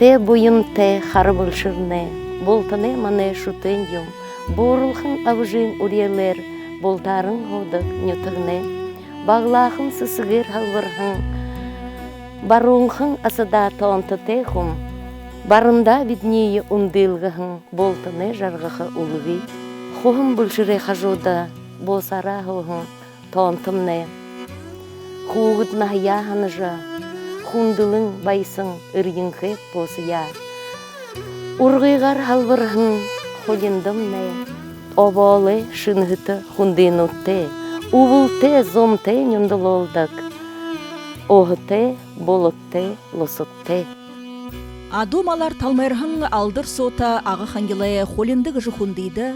Те бойын те харбылшырне, болтане мане шутеньем, борылхын авжин уриелер, болтарын годық нютығне, бағлахын сысығыр халвырхын, баруңхын асыда тоонты техум, барында виднее ундылғығын, болтане жарғықы улви, хохым бұлшыре хажуда, босара хохын, тоонтымне, хуғыт нахия ханжа, хундылың байсың үргінхеп босыя. Урғыйғар халвырхын холиндымне, оболы шынгыты хундинутте, увылте зомте нюндылолдық, оғыте, болытте, лосытте. Адумалар талмайрхын алдыр сота ағы хангилы холиндығы жухундиды,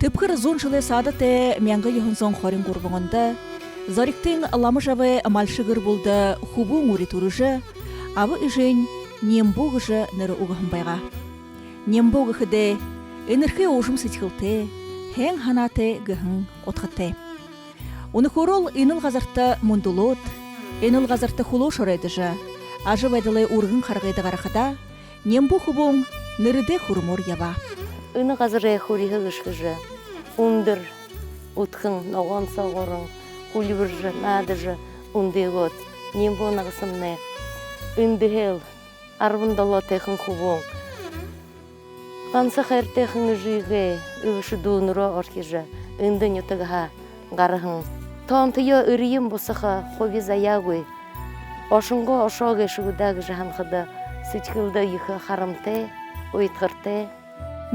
тыпқыр зон жылы садыте мәңгі ехінсон хорин көрбіңінді, Зориктен ламыжавы мальшығыр болды хубуң ұри тұрыжы, авы үшін нембоғыжы нұры ұғын байға. Нембоғыхыды энерхе ожым сетхілті, хәң ханаты ғығын отқытты. Оны хорол еніл ғазарты мұндылот, еніл ғазарты хуло шорайдыжы, ажы байдылы ұрғын қарғайды ғарақыда, нембо хубуң нұрыды хұрмор яба. Үні ғазыры хұрихы ғышқыжы, ұндыр, ұтқын, науған сағырың, Хуливыржы, надыжы, ундегот, нембо нағысымне, үндігел, арвындало техін хубон. Қансы қайр техін жүйге, үвіші дуыныры орхежі, үнді нютығыға ғарығын. Тоонтыйо үрейім бұсыға хоби заягуй, ошынғы ошоғы шүгідағы жаханқыды, сүчкілді үйі қарымте, ұйтқырте.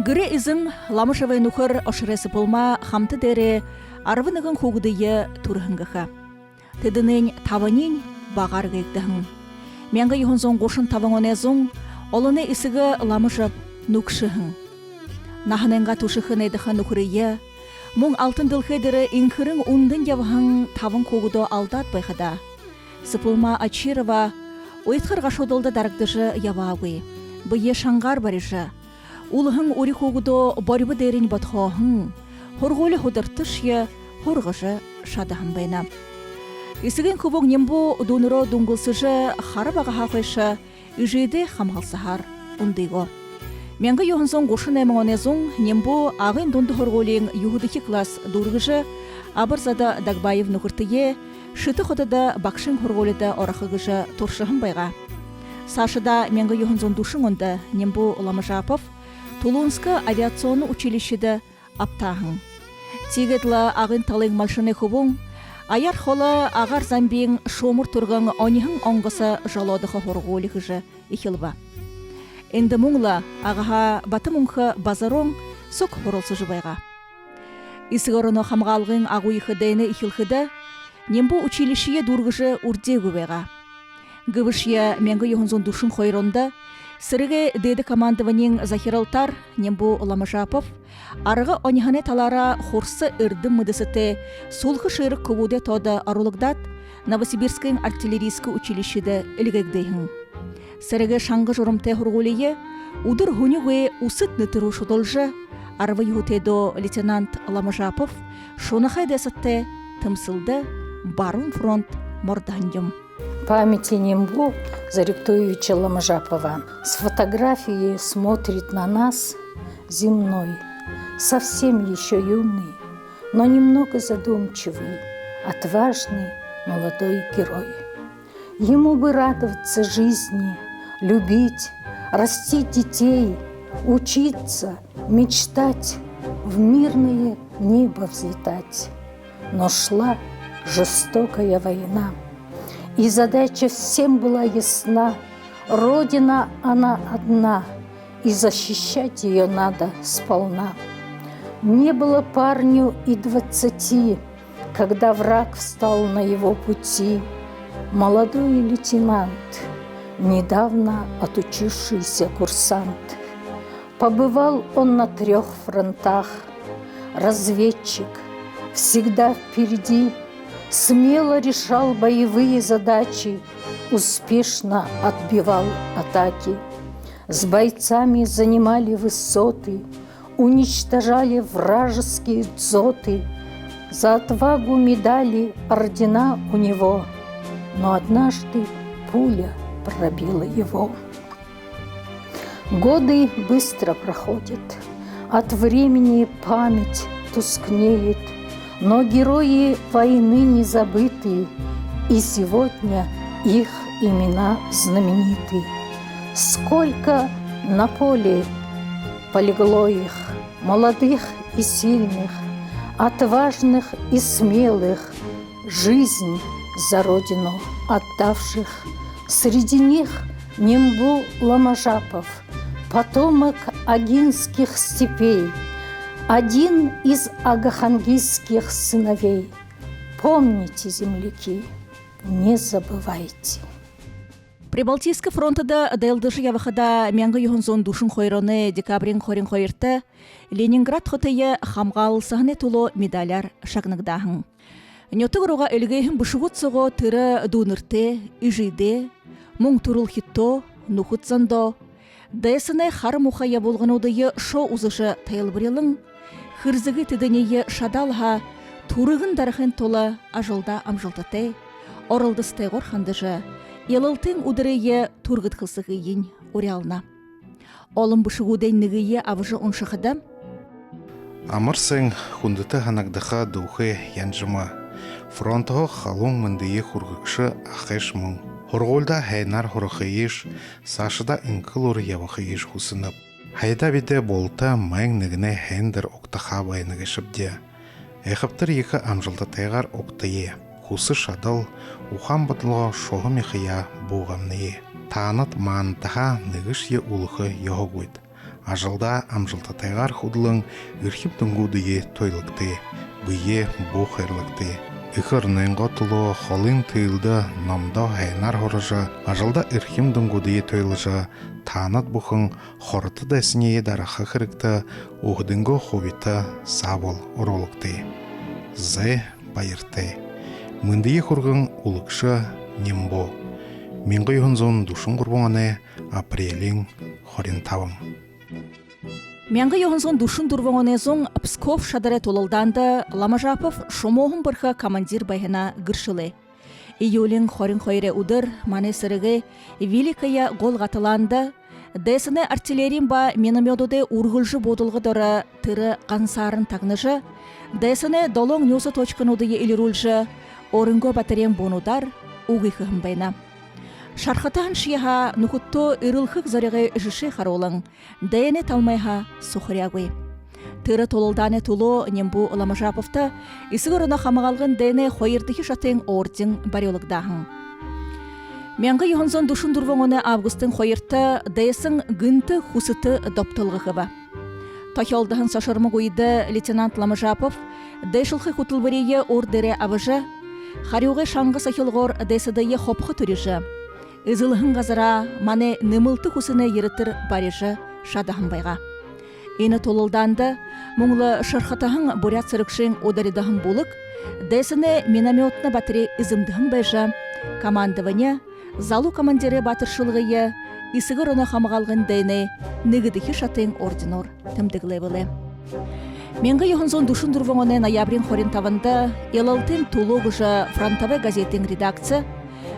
Гүрі ізім ламышавай нұқыр ошыресі болма хамты дәрі, арвынығын хугдыйы турхыңгыха. Тыдынын таванин бағар гейгдіхін. Менгі юхынзон ғошын таваңонезон, олыны ісігі ламышап нүкшіхін. Нахынынға тушықын әдіхін нүкірейі, мұң алтын дылхедірі инкірін ұндын явығын тавын хугдо алдат байхада. Сыпылма Ачирова ойытқырға шодылды дарықтыжы явағый. Бұйе шаңғар барыжы. Улығын ұри хугдо борыбы дәрін батхоғын. Хорголы худыртышья, хорғыжы шадағын байна. Исіген күбіг нембо доныры дуңғылсыжы харабаға хақышы үжейді хамғалсахар ұндыйго. Менгі юхынсон ғошын әміңонезон нембо ағын донды хорголың юхудыки класс дұрғыжы абырзада Дагбаев нұқыртые шыты құдыда бақшын хорголыда орақығыжы тұршығын байға. Сашыда менгі юхынсон душың онды нембо Ламажапов Тулунскі авиационы училищеді аптағын. Тигетлі ағын талың малшыны хубың, аяр холы ағар замбең шомыр тұрғын онихын оңғысы жалодығы хорғолы ғыжы ехілба. Энді мұңла ағаға баты мұңқы базарон сұқ хорылсы жыбайға. Исігорыны хамғалғын ағу ехі дәйіні ехілхіді, нембу училищие дұрғыжы үрде көбайға. Гүбішия менгі ехінзон душын қойронды, Сырыге деді командованың Захиралтар, нембу Ламажапов, арығы онихане талара хорсы үрдім мұдысыты солғы шырық көбуде тоды арулығдат Новосибирскің артиллерийскі училищеді үлгегдейхін. Сырыге шаңғы жұрымте хұрғулие, удыр хүніге усыт нытыру шудылжы, арвы юхутедо лейтенант Ламажапов шонахай десатте тымсылды барун фронт морданьем. Памяти Нембо Заректуевича Ламажапова. С фотографией смотрит на нас земной, совсем еще юный, но немного задумчивый, отважный молодой герой. Ему бы радоваться жизни, любить, растить детей, учиться, мечтать, в мирное небо взлетать. Но шла жестокая война. И задача всем была ясна. Родина она одна, и защищать ее надо сполна. Не было парню и 20, когда враг встал на его пути. Молодой лейтенант, недавно отучившийся курсант. Побывал он на 3 фронтах. Разведчик, всегда впереди, смело решал боевые задачи, успешно отбивал атаки. С бойцами занимали высоты, уничтожали вражеские дзоты. За отвагу медали, ордена у него, но однажды пуля пробила его. Годы быстро проходят, от времени память тускнеет, но герои войны не забыты, и сегодня их имена знамениты. Сколько на поле полегло их, молодых и сильных, отважных и смелых, жизнь за родину отдавших. Среди них Нембу Ламажапов, потомок агинских степей, один из агахангийских сыновей. Помните, земляки, не забывайте. Прибалтийский фронтада дайлдышы явахада мәңгі юхынзон душын хойроны декабрин хорин хойырты Ленинград хотые хамғал сахне туло медаляр шагнагдахын. Нётык роға өлгейхін бұшығыт соғы тыры дунырты, үжейде, мұң турыл хитто, нухытсандо, дайсыны хары мұхая болған одайы шо узышы тайылбырелың, хырзығы теденейі шадалға турығын дарахын тола ажылда амжылтаты, орылдыстай ғорхандыжы, елылтың удырые турғыт қылсығы ен уриална. Олым бұшығуден нігие авыжы оншықыда? Амырсың хундыты ханагдыға дұхы янжыма. Фронтығы қалуң мындые хұрғықшы ақыш мұң. Хорғолда хайнар хұрықыйыш, сашыда инкылур явықыйыш хусынып. Хайда биде болта мәң нігіне хендір оқтыға байынығы шыпде. Эқіптір екі амжылды тайғар оқтые. Хусы шадыл, ухан бұдылға шоғы мекия бұғамные. Таанат маантыға нігіш е улықы еғығойд. Ажылда амжылды тайғар худылың үрхіп дүнгудые тойлықты, бұйе бұқ әрлікті. Үкірнен ғотылы холын тыйлды намда хайнар хорыжы, ажылда үрхім дүнгудые тойлыжы, таанат бұқын хорыты дәсінее дарақы қырықты, уғдыңғы ховиты сабыл ұролықты. Зэ байырты. Мындые хұрғын улықшы нембо. Менгі юхынзон душын құрбоңаны апрелің хорин тавым. Мәңгі юхынзон душын дұрбоңаны зоң Псков шадаре толылданды Ламажапов шомоғын бірхі командир байхына гіршілі. Июлін хорин хойре удыр мане сырығы Великая гол ғатыланды. Дәсіні артиллерин ба минометоде урғылжы бодылғы дұры тыры қансарын тағныжы. Дәсіні долоң нөсі точкынудығы илірулжы. Орынго батарең бонудар уғиқы хымбайна. Шархатахан шияха нухутто ирылхык зарығы жыши харолың, дәйіне талмайха сухырягой. Тыры толылдане туло Нембу Ламажаповта исігіріна хамағалғын дәйіне хойырдығы шатың орден бариолықдағын. Мәңгі юхынзон душын дұрвоңыны августын хойырты дәйсің гынты хусыты доптылғығы ба. Тахиолдығын сашырмы ғойды лейтенант Ламажапов дәйшілхы хутылбарие ордере авыжы, Харюғы шаңғы сахилғор дәйсідайы хопқы түріжі. Изылығын ғазыра мане нымылты хусыны ерітір барежі шадағын байға. Ені толылданды, мұңлы шырхатағын бурят сырықшын одаридағын болық, дәйсіні минометны батыре изымдығын байжы, командывыне, залу командиры батыршылғыйы, исігір оны хамығалғын дәйіне нігідіхі шатын орденор тімдіглей білі. Менгі юхынзон душын дұрвоңыны ноябрин хорин тавында елалтын тулуғыжы фронтовый газеттің редакция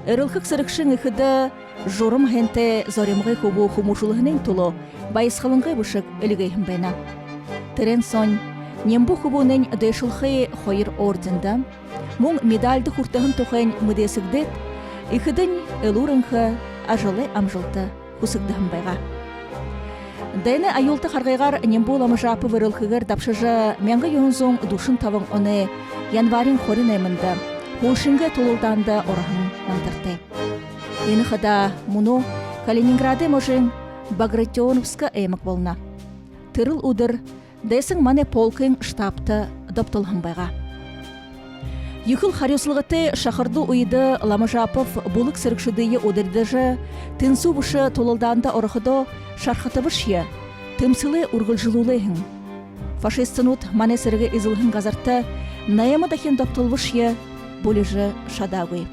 Эрылхык сырықшын үхіді жорым хенте зоремғай хубу хумушылығының тулу байысқылыңғай бұшық үлігейхін байна. Тірен сон, Нембу хубуның дэшылхы хойыр орденда, мұң медальды құртығын тұқын мүдесігдет, үхідің әлурыңқы ажылы амжылты хусықдығын байға. Дәйні айылты қарғайғар Нембу Ламажапов ырылхығыр дапшыжы мәңгі юнзон душын тавың оны январин хорин аймында Хулшинге толылданды орағын нандырды. Ені қада мұны Калининграды можын Багратионовска әймік болна. Тырыл удыр, дәсің мане полкын штабты доптылғын байға. Юхыл харюслығыты шақырды ұйды Ламажапов бұлық сірікшідейі одырдыжы, тінсу бұшы толылданды орықыды шарқатыбыш е, тымсылы ұрғылжылулайхын. Фашистынут мане сірігі изылғын ғазарты, найымы дахен доптылбыш е, Болежі шадағый.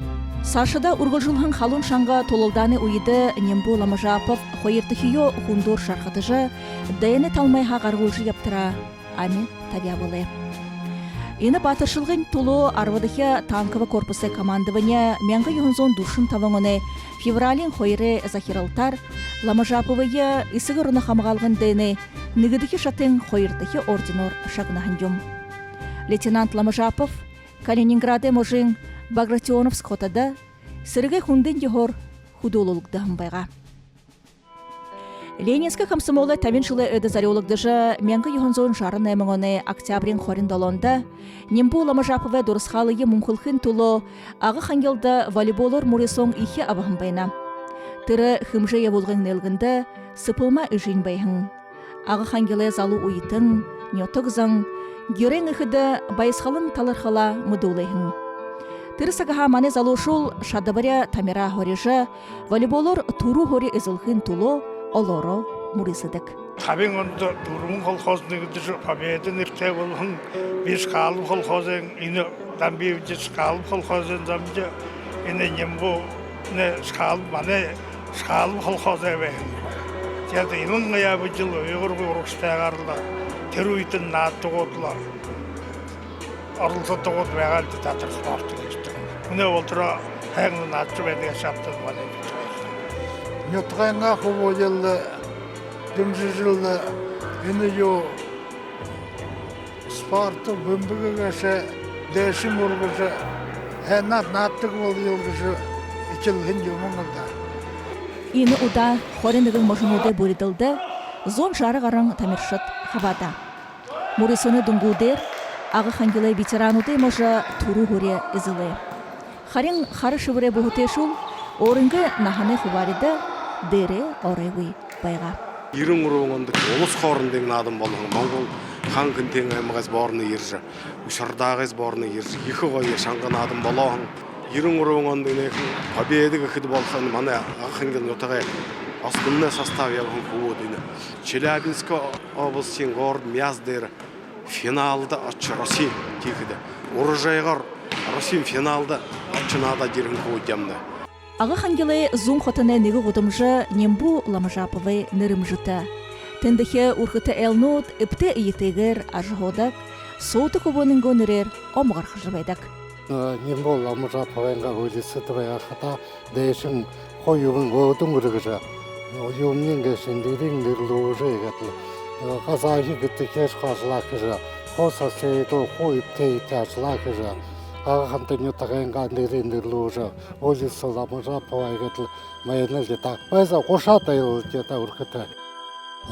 Сашыда урғылжылғын халун шаңға толылданы ұйды Нембу Ламажапов хойыртыхио хундор шарқатыжы дәйіні талмайға ғарғылжы яптыра аны табиабылы. Ені батыршылғын толу арвадыхи танковы корпусы командывыне мәңгі юнзон душын тавыңыны февралин хойыры захиралтар Ламажаповые исыгырына хамгалгын дене нигидихи шатын хойыртыхи орденор шагнаханжум. Лейтенант Ламажапов Калининграде можин Багратионовск хотада сырыгай хундын дехор худолулукда хамбайга. Ленинский комсомолы тавин жылы өді зарелыгдыжы менгі юхынзон жарын әміңіні октябрин хорин долонда нембу Ламажаповы дұрысқалығы мұңқылхын тұлы ағы хангелді волейболор мұресон ихе абахынбайна. Тыры хымжы еволғын нелгінді сыпылма үжін байхын. Ағы хангелы залу уйтын, нетығзың, герен үхіді байысқалын талырхала мұдулайхын. Тыры сағаға мане залу шул шадабаря тамира хорежы волейболор туру хори үзілхын тұлы олоро мурисыдык. Табин онда дурун колхозны гыдыжы победен ирте болхун беш калып колхозен ине дамбивде скалып колхозен замже ине нембу не скалып мане скалып колхозе бе. Жада илин я бу жыл уйгургу урукстагарла теруйтин нааттыготла. Арылса тогот веган татар спорты geçti. Муне олтура хәңнен наатчы беге шаптын мане. Нютгайнга хубоделы, дымжыжылы, үніё спарты бүмбігі кәші, дәшім олғышы, әнат наттық бол елгішы, ичілген жомыңызда. Ины уда хорендігін можынуды бөліділді, зон жары ғарың тамиршыт хавада. Мурисоны дүнгудер, ағы хангілі ветерануды можа туру горе ізілі. Харин хары шывыре бұғыте шул, орынғы наханы хувариды, дере орайгуй байға. Ирің ұрыңындық олыс қорындың надым болуын, Моңғол хан күнтен әміғыз барыны ержі, ұшардағыз барыны ержі, екі қойы шаңған адым болуын. Ирің ұрыңындың әкін победігі күді болған, маны ақынген отағай астынны состав елғын қуыдыны. Челябинскі облыстың ғорд мяздері финалды атшы Россия текіді. Ұрыжайғар Россия финалды атшынада жерін қуыдемді. Ағы хангелы зум хотыны неги ғудымжы нембу Ламажаповы нырымжыты. Тендіхе урхыты әлнут үпте иетегер ажығодак, соуты кубының гонырер омғар қыжыбайдак. Нембу Ламажаповынға өлісітівай ақыта дәйшін қойуын ғодың үргіжі. Ойуымнен кәшін дерің нұрлуыжы егетілі. Қазағы күтті кеш қажылақыжы, қоса сейді қойып тейті ажылақыжы. Ағанты нютағанға нерендірлуыжы, олысы Ламажапова егетіл майыныл жета. Байза қошаты елі жета үркіті.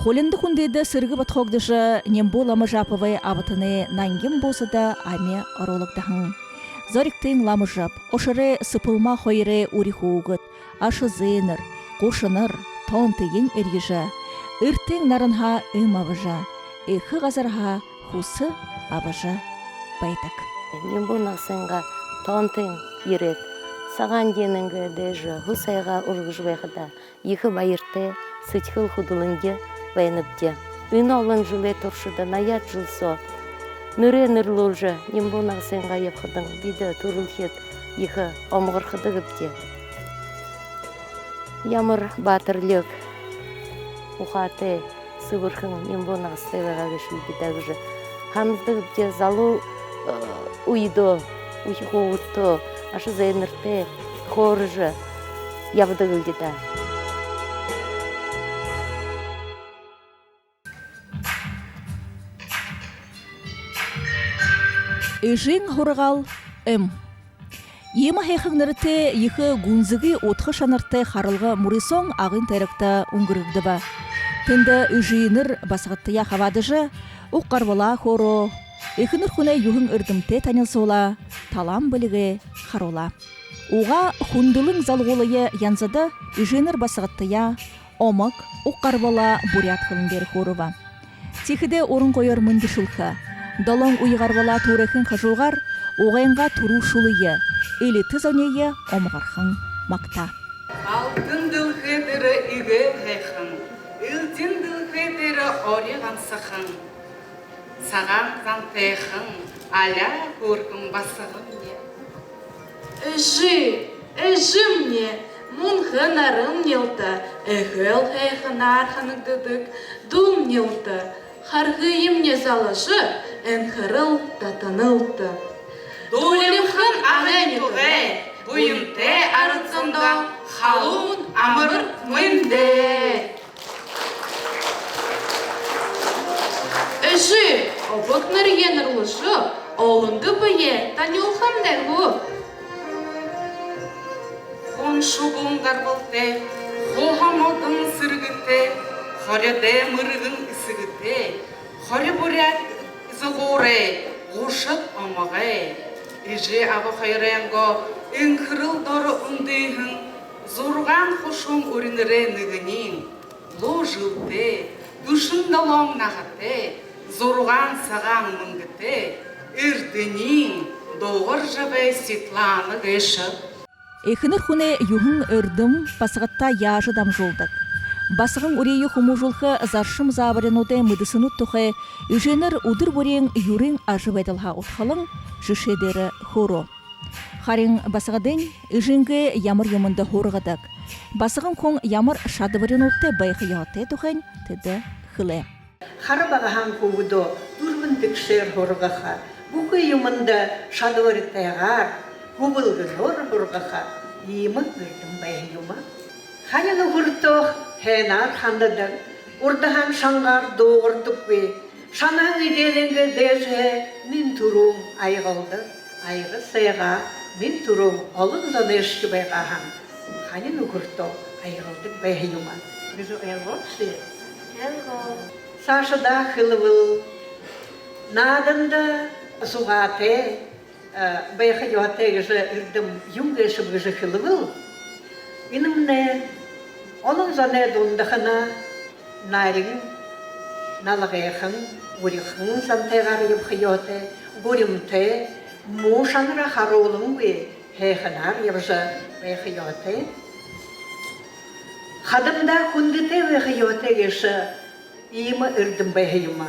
Холинды хундейді сырғы батхогдыжы нембу Ламажаповы абытыны нангим болсы да аме оролықдағын. Зориктың Ламажап, ошыры сыпылма хойыры уриху уғыт, ашы зейнір, қошыныр, тонтыйын әргіжі, үрттің нарынға үм абыжа, үхі ғазарға хусы абыжа байтак. Нембу нақсынға тонтын ерек, саған деніңгі дәжі хусайға ұрғыж байқыда, екі байырты сытхыл худылынге байыныпте. Үн олын жылы тұршыда наят жылсо, нүре нүрлулжы нембу нақсынға епқыдың биді тұрылхет екі омғырқыды гіпте. Ямыр батырлық, ұқаты сывырқың нембу нақсынға гішіл бідәгіжі. Хамызды гіпте залу уйдо, уйхоуто, ашы зайнырты, хорыжы, явдығылдыда. Үжін хұрғал үм. Ема хайхыңнырты ехі гүнзігі отқы шанырты харылғы мұрисон ағын тәрікті ұңғырыгды ба. Тінді үжінір басығыттыя хавадыжы, ұққарвала хору, Эхінір құнай юғын үрдімте танылсола, талам білігі харола. Уға хундылың залғолыйы янзады үженір басығыттыя, омық, ұққарвала бурят қылын бері хорува. Текіде орын қойыр мұнды шылқы. Далың ұйғарвала турекін қажылғар, оғайынға туру шулыйы, елі тізонейі омғарқын мақта. Алтын дылғедірі үгі ғайқын, үлден дылғедірі ориған сақын. Саған зантайқын, аля көргін басығын не. Үжі мне, мұнғын арым нелті, үгіл ғайқын арқанығдыдық, дұм нелті. Харгыйым не залыжы, әнхырыл татанылты. Дулемхын ағай Буйымте арыцында халун амыр мөнде. Эши, обык нырген ырлышы, олынды бие танюлхам дәргу. Хон шугун гарбылте, хохамодын сыргыте, хоряде мырыгын ысыгыте, хоря бурят зыгоре, гушат амаге. Эши абы хайренго, ыңкырыл доры үндейхін, зорған хошун өрінірі нығынин, ло жылте, душын далон нағыте, зорған саған мұнгыте, үрдінин, доғыр жабай сетланы ғешіп. Эхинер хуне юхын ырдым пасығатта яжы дам жолдық. Басығын урейі хуму жолқы заршым забаренуде мыдысыны тұхы, үженер удыр борен юрин ажы байдалға ұтқалың, жүшедері хоро. Харин басығаден үжінгі ямыр емінді хорғадық. Басығын коң ямыр шады баренуде байқы яғыте тұхын теді хылы. Хары бағахан көбудо дүрміндік шер хорғаха, бұқы емінді шады бареттайғар, көбілгін хорғаха, емі үрдім байы ема. Ханяны хүртоқ хэнар хандадың, урдахан шаңғар доғырдық бе, шанаң иделінгі дәжі мен тұрум айғалды, айғы сайға мен тұрум олың заны ішкі байғахан. Ханяны хүртоқ айғалдық байы ема. Бізі айғалды? Сашыда хылывыл, надында суғаты, байқы жоғаты ғыжы үрдім юңгешіп ғыжы хылывыл. Инымне, оның зане дондықына нарың, налығайқын, өріқын сантайғар ебқы жоғаты, көрімті, мұшаныра қаролың бе, хейхынар ебжы байқы жоғаты. Қадымда күндіте байқы жоғаты ғышы Има үрдім байхайыма.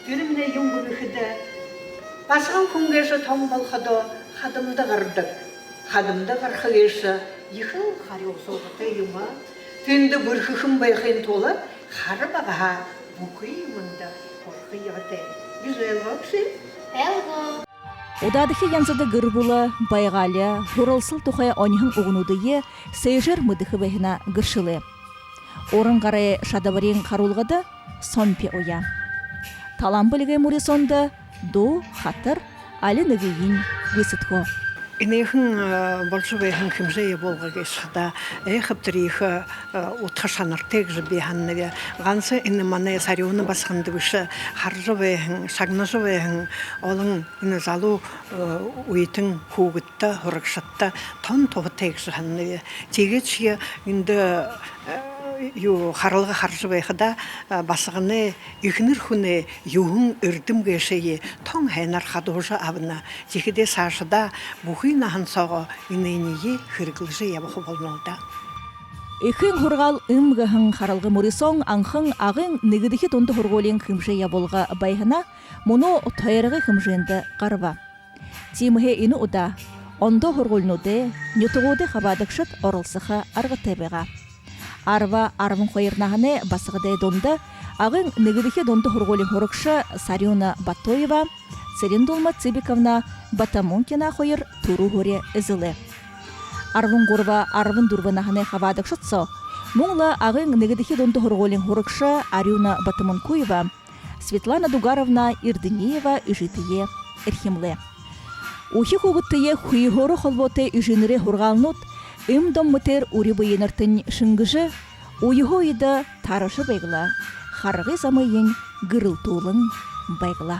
Түрімне юңгүріхіді. Басған күнгеші том болхадо қадымды ғырдық. Қадымды ғырқығешы ехіл қари осылғыты има. Түнді бүрхішім байхайын толы қары бағаға бұқы имынды қорқы еғді. Біз әлғақсы? Әлға. Удадыхи янзады гырбулы, байғалы, хуралсыл тұхай онихын оғынудыйы сейжер мұдықы бәйхіна гыршылы. Орын қарай шадабарин қарулғады сонпе оя. Талан білігі мұри сонды до хатыр алі нігейін высытқо. Инейхін болшы бәйхін кімжейі болға кешіқта, әйхіптірейхі ұтқышаныр тек жы бейханныве. Ғансы іні маны сарионы басқынды бүші харжы бәйхін, шагнажы бәйхін, олың іні залу уйтың хуғытта, хұрықшатта тон тоғы тек жы ханныве. Теге чие үнді ю харылға харжы байқыда басығыны үйхінір хүні юғын үрдім кешейі тоң хайнар қадуғыжы абына жекеде сашыда бұхый нахын соғы үнейнеге хүргілжі ябықы болмалда. Ихын хургал ымгахын харалғы мұрисон аңхын ағын негідіхі тонды хурголин хымжы яболға байғына мұны тайырғы хымжынды қарба. Тимхе іні ұда, онды хурголнуды, нютығуды қабадықшыт орылсықы арғыты беға. Арва арвын қойырнағыны басығыдай донды, ағын негідіхе донды хурголин хурықшы Сарюна Батоева, Церендолма Цибиковна Батамонкина қойыр туру хоре ізілі. Арвын ғорва арвын дұрвынағыны қабадықшытсо, мұңлы ағын негідіхе донды хурголин хурықшы Арюна Батамонкуева, Светлана Дугаровна Ирдинеева үжітіе әрхемлі. Ухи қоғыттые хуйғоры қолботы үжінірі хурғалнут, Имдом мытер ури бұйыныртын шыңгыжы, уйығы ойды тарышы байгыла, харғы замайын гырыл тулың байгыла.